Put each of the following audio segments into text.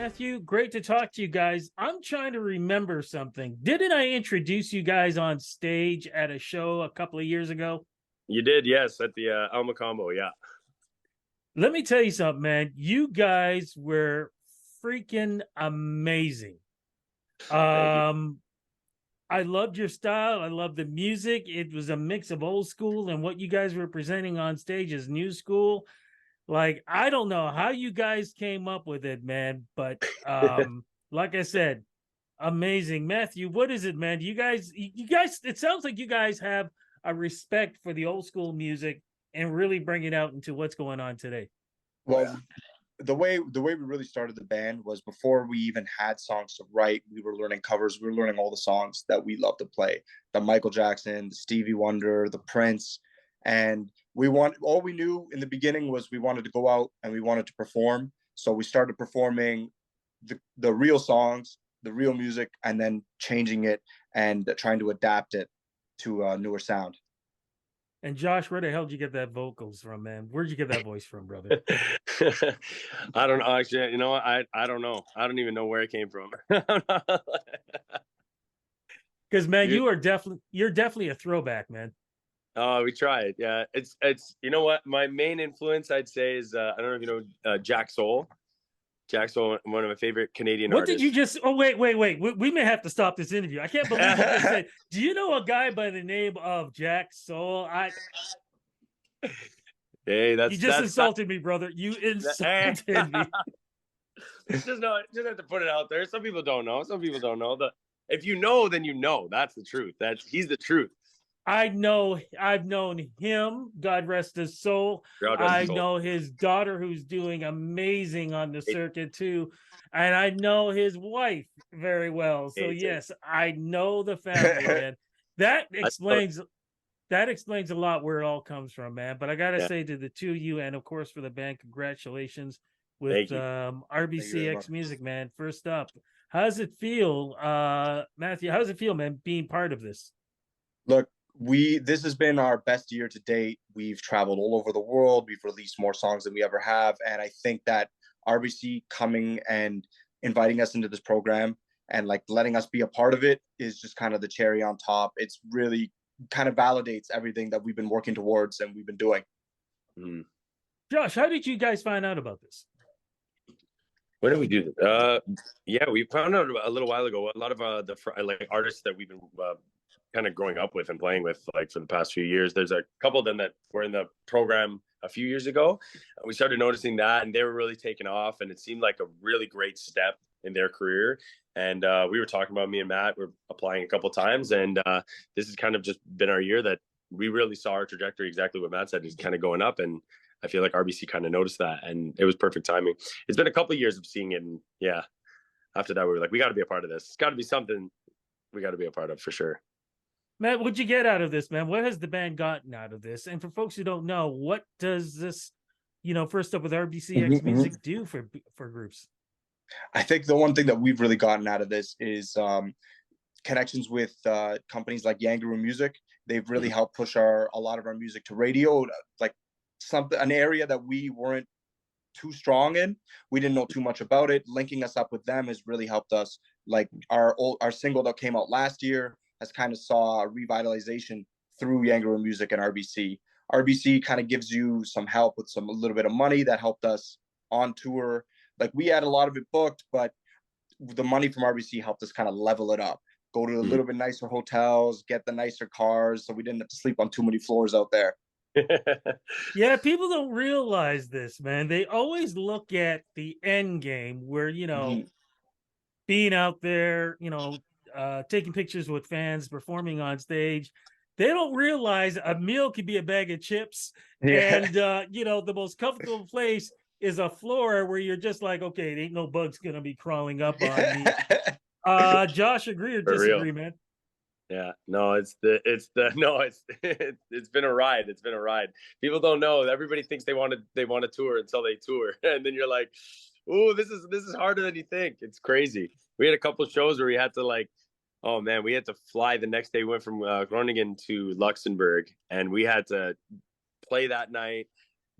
Matthew. Great to talk to you guys. I'm trying to remember something. Didn't I introduce you guys on stage at a show a couple of years ago? You did, yes, at the Alma Combo, yeah. Let me tell you something, man. You guys were freaking amazing. Thank you. I loved your style. I loved the music. It was a mix of old school and what you guys were presenting on stage is new school. Like, I don't know how you guys came up with it, man, but like I said, amazing. Matthew, what is it, man? You guys, it sounds like you guys have a respect for the old school music and really bring it out into what's going on today. Well, the way we really started the band was before we even had songs to write. We were learning covers. We were learning all the songs that we love to play: the Michael Jackson, the Stevie Wonder, the Prince, and all we knew in the beginning was we wanted to go out and we wanted to perform. So we started performing the real songs, the real music, and then changing it and trying to adapt it to a newer sound. And Josh, where the hell did you get that vocals from, man? Where'd you get that voice from, brother? I don't know. Actually, you know what? I don't know. I don't even know where it came from. Because man, you're definitely a throwback, man. Oh, we tried. Yeah, it's you know what? My main influence, I'd say, is I don't know if you know Jack Soul. Jack Soul, one of my favorite Canadian What artists. did you just? Oh, wait. We may have to stop this interview. I can't believe you just said. Do you know a guy by the name of Jack Soul? Hey, you just insulted me, brother. You insulted me. Just have to put it out there. Some people don't know. Some people don't know. If you know, then you know. That's the truth. He's the truth. I've known him, God rest his soul. I know his daughter, who's doing amazing on the circuit too, and I know his wife very well. So yes, I know the family, man. That explains a lot where it all comes from, man. But I gotta say to the two of you, and of course for the band, congratulations with RBCXMUSIC, man. First up, how does it feel, Matthew? How does it feel, man, being part of this? Look, this has been our best year to date. We've traveled all over the world. We've released more songs than we ever have. And I think that RBC coming and inviting us into this program and like letting us be a part of it is just kind of the cherry on top. It's really kind of validates everything that we've been working towards and we've been doing. Josh, how did you guys find out about this? When did we do this? Yeah, we found out a little while ago. A lot of the artists that we've been kind of growing up with and playing with like for the past few years. There's a couple of them that were in the program a few years ago. We started noticing that, and they were really taking off, and it seemed like a really great step in their career. And we were talking about, me and Matt were applying a couple times, and this has kind of just been our year that we really saw our trajectory, exactly what Matt said, is kind of going up. And I feel like RBC kind of noticed that, and it was perfect timing. It's been a couple of years of seeing it, and yeah, after that we were like, we got to be a part of this. It's got to be something we got to be a part of for sure. Matt, what'd you get out of this, man? What has the band gotten out of this? And for folks who don't know, what does this, first up with RBCXMUSIC do for groups? I think the one thing that we've really gotten out of this is connections with companies like Yangaroo Music. They've really helped push a lot of our music to radio, like an area that we weren't too strong in. We didn't know too much about it. Linking us up with them has really helped us. Like our single that came out last year has kind of saw a revitalization through Yangaroo Music and RBC. RBC kind of gives you some help with a little bit of money that helped us on tour. Like we had a lot of it booked, but the money from RBC helped us kind of level it up, go to a little bit nicer hotels, get the nicer cars, so we didn't have to sleep on too many floors out there. Yeah, people don't realize this, man. They always look at the end game where, being out there, taking pictures with fans, performing on stage. They don't realize a meal could be a bag of chips. And, the most comfortable place is a floor where you're just like, okay, it ain't no bugs going to be crawling up on me. Josh, agree or disagree, man? Yeah, no, it's been a ride. It's been a ride. People don't know. Everybody thinks they want to tour until they tour. And then you're like, oh, this is harder than you think. It's crazy. We had a couple of shows where we had to oh man, we had to fly the next day. We went from Groningen to Luxembourg, and we had to play that night.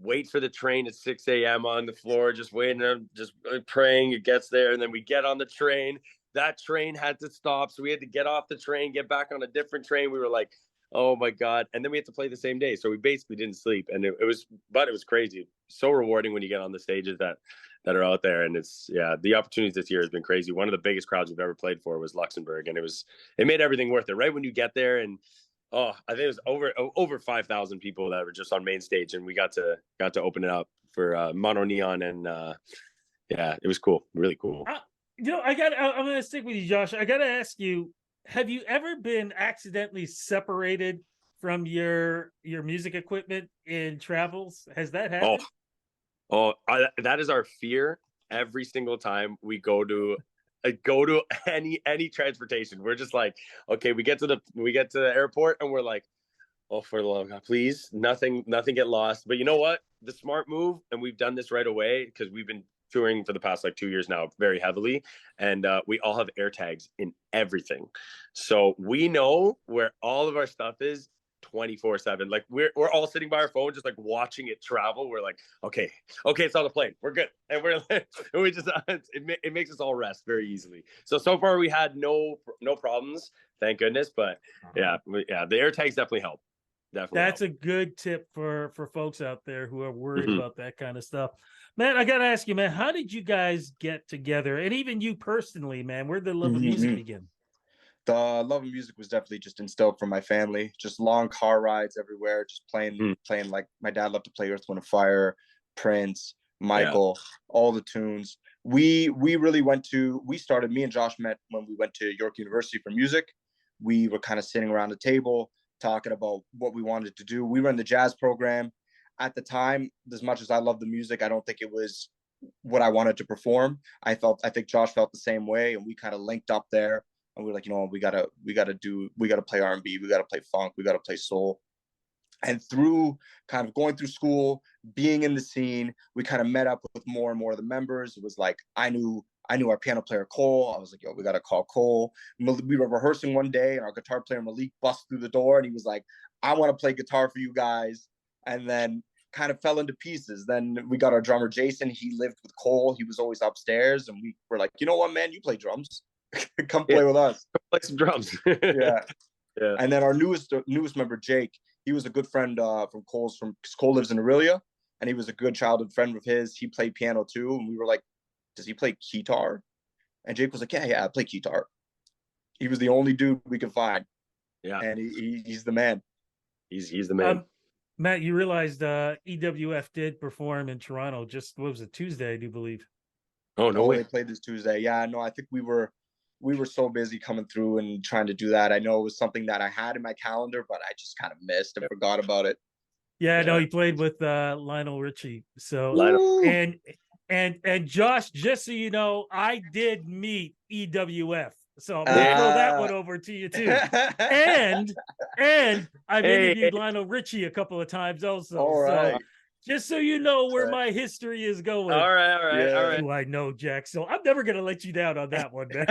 wait for the train at 6 a.m. on the floor, just waiting, just praying it gets there. And then we get on the train. That train had to stop. So we had to get off the train, get back on a different train. We were like, oh my God. And then we had to play the same day. So we basically didn't sleep. And it was crazy. So rewarding when you get on the stages that are out there. And the opportunities this year has been crazy. One of the biggest crowds we've ever played for was Luxembourg. And it made everything worth it. Right when you get there, and I think it was over 5,000 people that were just on main stage, and we got to open it up for Mono Neon, and it was cool, really cool. I'm going to stick with you, Josh. I got to ask you, have you ever been accidentally separated from your music equipment in travels? Has that happened? That is our fear every single time we go to any transportation. We're just like, okay, we get to the airport and we're like, oh, for the love of God, please, nothing get lost. But you know what? The smart move, and we've done this right away because we've been touring for the past 2 years now very heavily, and we all have air tags in everything, so we know where all of our stuff is 24/7. Like we're all sitting by our phone just like watching it travel. We're like, okay, it's on the plane, we're good. And we just it makes us all rest very easily. So far we had no problems, thank goodness. But the air tags definitely help. That's a good tip for folks out there who are worried about that kind of stuff. Man, I gotta ask you, man, how did you guys get together? And even you personally, man, where did the love of music begin? The love of music was definitely just instilled from my family. Just long car rides everywhere, just playing. Like my dad loved to play Earth, Wind & Fire, Prince, Michael, all the tunes. We really started, me and Josh met when we went to York University for music. We were kind of sitting around the table talking about what we wanted to do. We were in the jazz program. At the time, as much as I love the music, I don't think it was what I wanted to perform. I think Josh felt the same way, and we kind of linked up there. And we were like, we gotta play R&B, we gotta play funk, we gotta play soul. And through kind of going through school, being in the scene, we kind of met up with more and more of the members. It was like I knew our piano player Cole. I was like, we gotta call Cole. We were rehearsing one day, and our guitar player Malik busted through the door, and he was like, I want to play guitar for you guys. And then kind of fell into pieces. Then we got our drummer Jason. He lived with Cole. He was always upstairs, and we were like, you know what, man, you play drums. Come play with us. Play some drums. Yeah. And then our newest member Jake, he was a good friend from Cole's. Cole lives in Aurelia, and he was a good childhood friend of his. He played piano too, and we were like, does he play guitar? And Jake was like, yeah, I play guitar. He was the only dude we could find. Yeah, and he's the man. He's the man. Matt, you realized EWF did perform in Toronto just, what was it, Tuesday, I do believe. Oh, no way. They played this Tuesday. Yeah, no, I think we were so busy coming through and trying to do that. I know it was something that I had in my calendar, but I just kind of missed and forgot about it. Yeah, no, he played with Lionel Richie. So and Josh, just so you know, I did meet EWF. So I'm gonna throw that one over to you too. And I've interviewed Lionel Richie a couple of times also. All right. So just so you know where my history is going. All right. Do I know Jack? So I'm never gonna let you down on that one, man.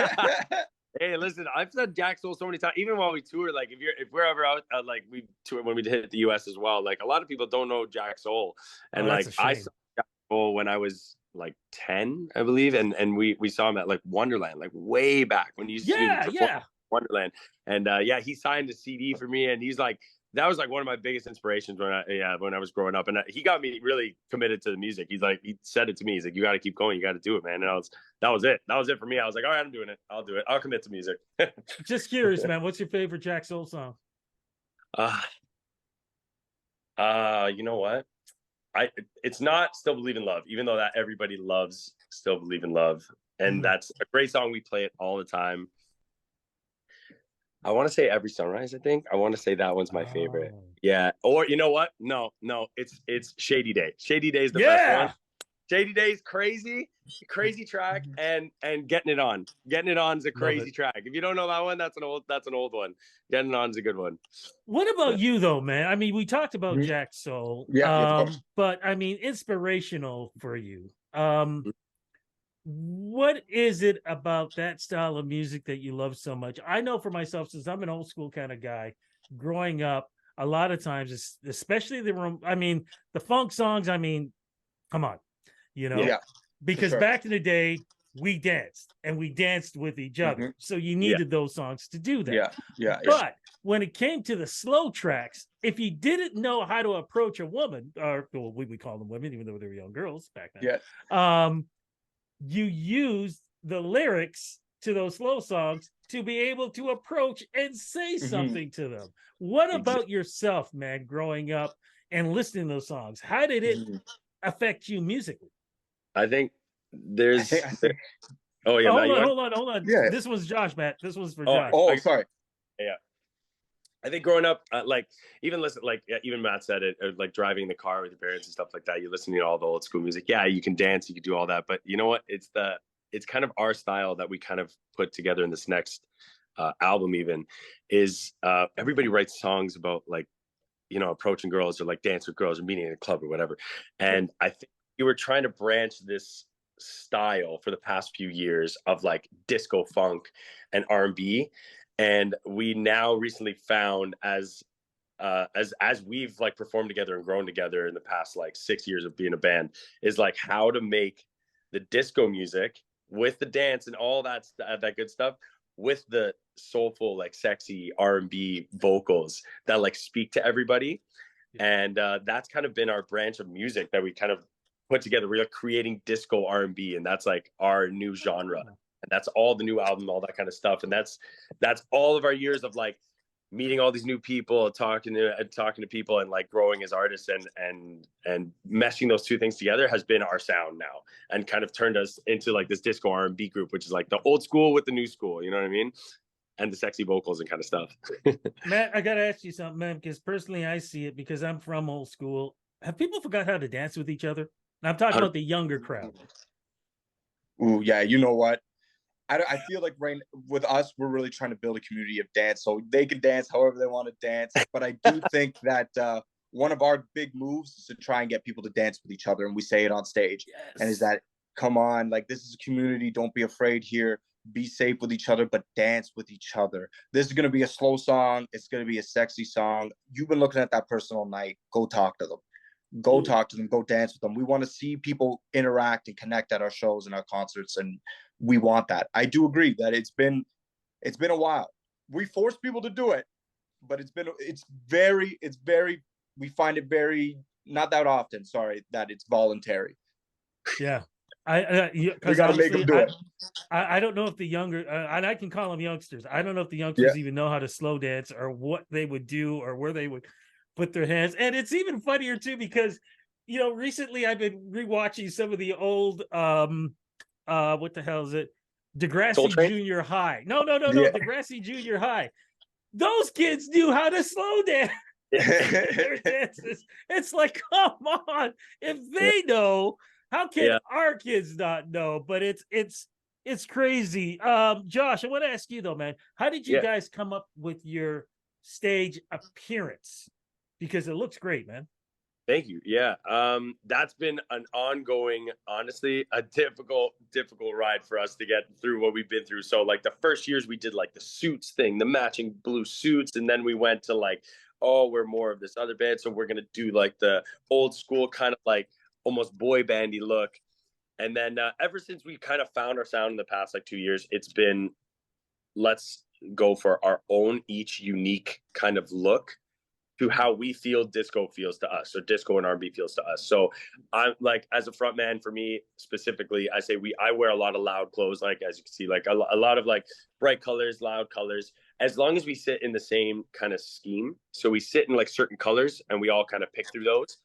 Hey, listen, I've said Jack Soul so many times, even while we tour. Like, if we're ever out, like we tour when we hit the US as well. Like, a lot of people don't know Jack Soul, and I saw Jack Soul when I was like 10, I believe, and we saw him at like Wonderland, like way back when he used to perform Wonderland, and he signed a CD for me, and he's like, that was like one of my biggest inspirations when I was growing up, and he got me really committed to the music. He said it to me. He's like, you got to keep going, you got to do it, man. And that was it for me. I was like, all right, I'm doing it. I'll do it. I'll commit to music. Just curious, man. What's your favorite Jack Soul song? You know what? It's not Still Believe in Love, even though that everybody loves Still Believe in Love. And that's a great song. We play it all the time. I want to say Every Sunrise, I think. I want to say that one's my favorite. Yeah. Or you know what? No, it's Shady Day. Shady Day is the best one. Shady Day is crazy track, and Getting It On. Getting It On is a crazy track. If you don't know that one, that's an old one. Getting It On is a good one. What about you though, man? I mean, we talked about Jack Soul. But I mean, inspirational for you. What is it about that style of music that you love so much? I know for myself, since I'm an old school kind of guy, growing up, a lot of times, especially the funk songs. I mean, come on, Yeah, because sure. back in the day, we danced and we danced with each other. So you needed those songs to do that. But when it came to the slow tracks, if you didn't know how to approach a woman, or well, we call them women, even though they were young girls back then, you used the lyrics to those slow songs to be able to approach and say something to them. What about yourself, man, growing up and listening to those songs? How did it affect you musically? I think there's. I think Oh yeah, hold on. Yeah. This was Josh, Matt. This was for Josh. Oh, sorry. Yeah. I think growing up, even Matt said it, like driving in the car with your parents and stuff like that. You're listening to all the old school music. Yeah, you can dance, you can do all that, but you know what? It's kind of our style that we kind of put together in this next album. Even is everybody writes songs about approaching girls or like dance with girls or meeting in a club or whatever. And I think we were trying to branch this style for the past few years of like disco funk and R&B. And we now recently found as we've like performed together and grown together in the past like 6 years of being a band, is like how to make the disco music with the dance and all that good stuff with the soulful, like sexy R&B vocals that like speak to everybody. And that's kind of been our branch of music that we kind of put together. We're like creating disco R&B, and that's like our new genre. And that's all the new album, all that kind of stuff. And that's all of our years of like meeting all these new people, talking to people, and like growing as artists, and meshing those two things together has been our sound now, and kind of turned us into like this disco R&B group, which is like the old school with the new school. You know what I mean? And the sexy vocals and kind of stuff. Matt, I gotta ask you something, man, because personally I see it because I'm from old school. Have people forgot how to dance with each other? And I'm talking about the younger crowd. Ooh, yeah. You know what? I feel like right with us, we're really trying to build a community of dance, so they can dance however they want to dance. But I do think that one of our big moves is to try and get people to dance with each other, and we say it on stage. And is that, come on, like, this is a community. Don't be afraid here. Be safe with each other, but dance with each other. This is going to be a slow song. It's going to be a sexy song. You've been looking at that person all night. Go talk to them. Go talk to them. Go dance with them. We want to see people interact and connect at our shows and our concerts, and we want that. I do agree that it's been a while. We force people to do it, but it's very we find it very not that often. Sorry, that it's voluntary. Yeah. We got to make them do it. I don't know if the younger, and I can call them youngsters. I don't know if the youngsters even know how to slow dance or what they would do or where they would put their hands. And it's even funnier too, because, recently I've been rewatching some of the old, what the hell is it? Degrassi Junior High. No. Degrassi Junior High. Those kids knew how to slow dance. Their dances. It's like, come on. If they know, how can our kids not know? But it's crazy. Josh, I want to ask you though, man, how did you guys come up with your stage appearance? Because it looks great, man. Thank you. Yeah. That's been an ongoing, honestly, a difficult ride for us to get through what we've been through. So like the first years we did like the suits thing, the matching blue suits. And then we went to like, oh, we're more of this other band. So we're going to do like the old school kind of like almost boy bandy look. And then ever since we kind of found our sound in the past like 2 years, it's been, let's go for our own each unique kind of look to how we feel disco feels to us, or disco and R&B feels to us. So I'm like, as a front man, for me specifically, I say I wear a lot of loud clothes, like as you can see, like a lot of like bright colors, loud colors, as long as we sit in the same kind of scheme. So we sit in like certain colors and we all kind of pick through those.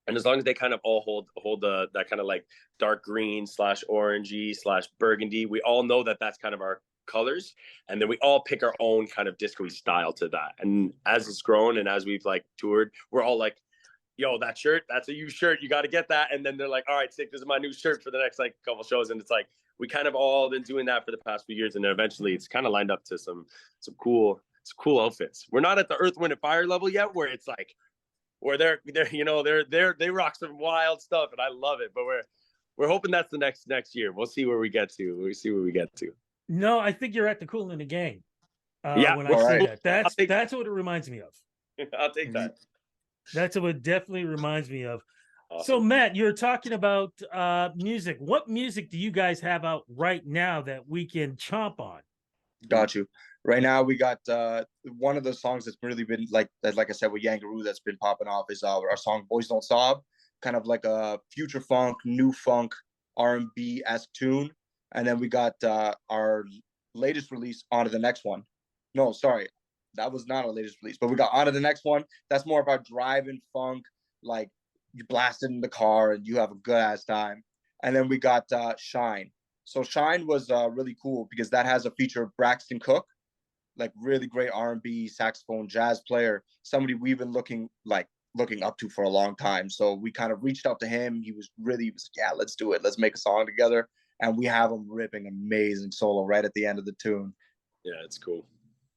And as long as they kind of all hold that kind of like dark green / orangey / burgundy, we all know that that's kind of our colors. And then we all pick our own kind of disco style to that. And as it's grown and as we've like toured, we're all like, yo, that shirt, that's a you shirt. You got to get that. And then they're like, all right, sick, this is my new shirt for the next like couple shows. And it's like, we kind of all been doing that for the past few years. And then eventually it's kind of lined up to some cool outfits. We're not at the Earth, Wind and Fire level yet, where it's like, where they rock some wild stuff, and I love it. But we're hoping that's the next year. We'll see where we get to. No, I think you're at the Cool in the Gang. Yeah, when I say that, that's what it reminds me of. I'll take that. That's what it definitely reminds me of. Awesome. So Matt, you're talking about music. What music do you guys have out right now that we can chomp on? Got you. Right now we got one of the songs that's really been like I said with Yangaroo that's been popping off is our song Boys Don't Sob, kind of like a future funk, new funk, R&B-esque tune. And then we got our latest release, On to the Next One. No, sorry, that was not our latest release, but we got On to the Next One. That's more about driving funk, like you blast it in the car and you have a good ass time. And then we got Shine. So Shine was really cool because that has a feature of Braxton Cook, like really great R&B saxophone jazz player, somebody we've been looking up to for a long time. So we kind of reached out to him. He was yeah, let's do it. Let's make a song together. And we have him ripping amazing solo right at the end of the tune. Yeah, it's cool.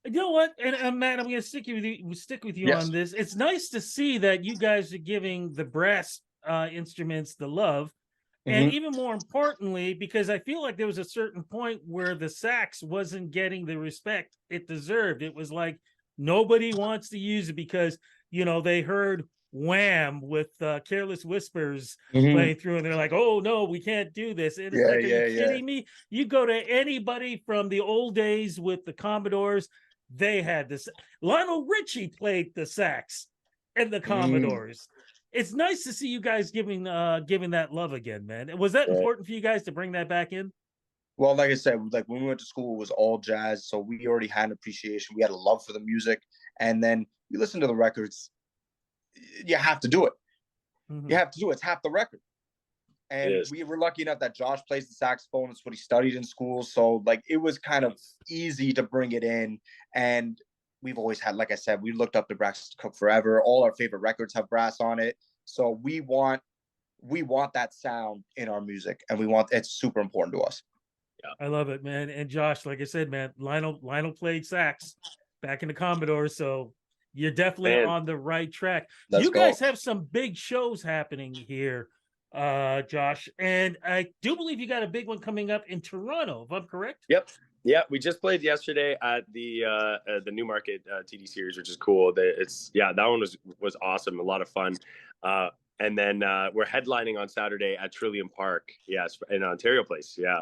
You know what? And Matt, I'm going to stick with you Yes. on this. It's nice to see that you guys are giving the brass instruments the love. And even more importantly, because I feel like there was a certain point where the sax wasn't getting the respect it deserved. It was like nobody wants to use it because, you know, they heard Wham with Careless Whispers playing through and they're like, oh, no, we can't do this. And it's like, are you kidding me? You go to anybody from the old days with the Commodores, they had this. Lionel Richie played the sax and the Commodores. It's nice to see you guys giving that love again, man. Was that important for you guys to bring that back in? Well, like I said, like when we went to school, it was all jazz, so we already had an appreciation. We had a love for the music, and then you listen to the records. You have to do it. You have to do it. It's half the record. And we were lucky enough that Josh plays the saxophone. It's what he studied in school, so like it was kind of easy to bring it in. And we've always had, like I said, we looked up to Braxton Cook forever. All our favorite records have brass on it. So we want that sound in our music, and it's super important to us. Yeah. I love it, man. And Josh, like I said, man, Lionel played sax back in the Commodore, so you're definitely on the right track. You guys have some big shows happening here, Josh, and I do believe you got a big one coming up in Toronto, if I'm correct. Yep. Yeah, we just played yesterday at the Newmarket TD Series, which is cool. That one was awesome, a lot of fun. And then we're headlining on Saturday at Trillium Park, yes, in Ontario Place. Yeah,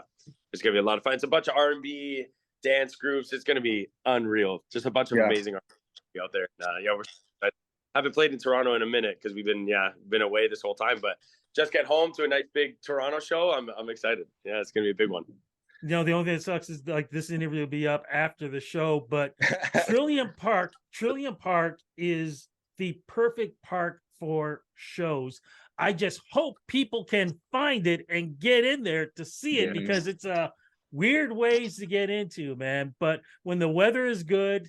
it's gonna be a lot of fun. It's a bunch of R&B dance groups. It's gonna be unreal. Just a bunch of amazing R&B out there. I haven't played in Toronto in a minute because we've been away this whole time, but just get home to a nice big Toronto show. I'm excited. Yeah, it's gonna be a big one. You know, the only thing that sucks is like this interview will be up after the show, but Trillium Park is the perfect park for shows. I just hope people can find it and get in there to see it because it's weird ways to get into, man. But when the weather is good,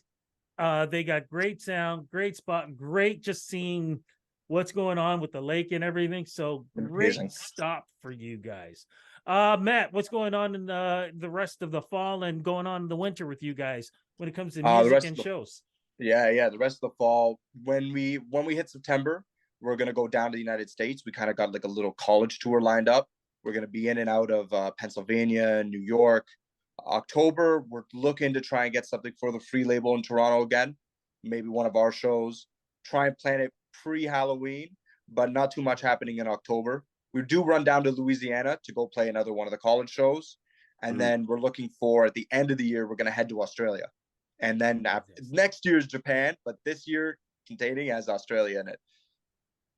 they got great sound, great spot, great just seeing what's going on with the lake and everything. So great stop for you guys. Matt, what's going on in the rest of the fall and going on in the winter with you guys when it comes to music and shows? Yeah. The rest of the fall, when we hit September, we're gonna go down to the United States. We kind of got like a little college tour lined up. We're gonna be in and out of Pennsylvania, New York. October, we're looking to try and get something for the Free label in Toronto again. Maybe one of our shows. Try and plan it pre-Halloween, but not too much happening in October. We do run down to Louisiana to go play another one of the college shows. And then we're looking for, at the end of the year, we're going to head to Australia. And then next year's Japan, but this year containing has Australia in it.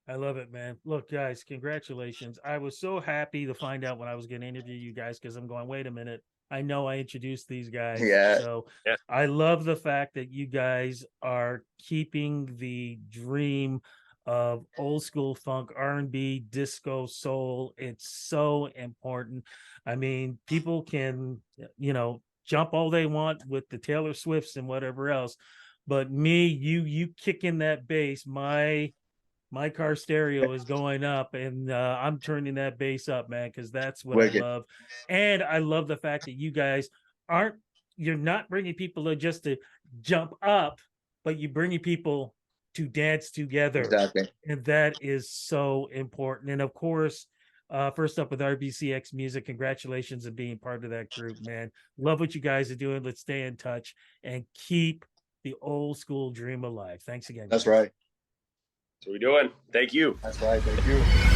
I love it, man. Look, guys, congratulations. I was so happy to find out when I was going to interview you guys because I'm going, wait a minute. I know I introduced these guys. Yeah. So I love the fact that you guys are keeping the dream of old school funk, R&B, disco, soul. It's so important. I mean, people can, jump all they want with the Taylor Swifts and whatever else, but you kicking that bass, my car stereo is going up and I'm turning that bass up, man, because that's what I love. And I love the fact that you guys you're not bringing people just to jump up, but you're bringing people to dance together. Exactly. And that is so important. And of course, first up with RBCXMUSIC, congratulations on being part of that group, man. Love what you guys are doing. Let's stay in touch and keep the old school dream alive. Thanks again. That's guys. right. That's what we're doing. Thank you. That's right. Thank you.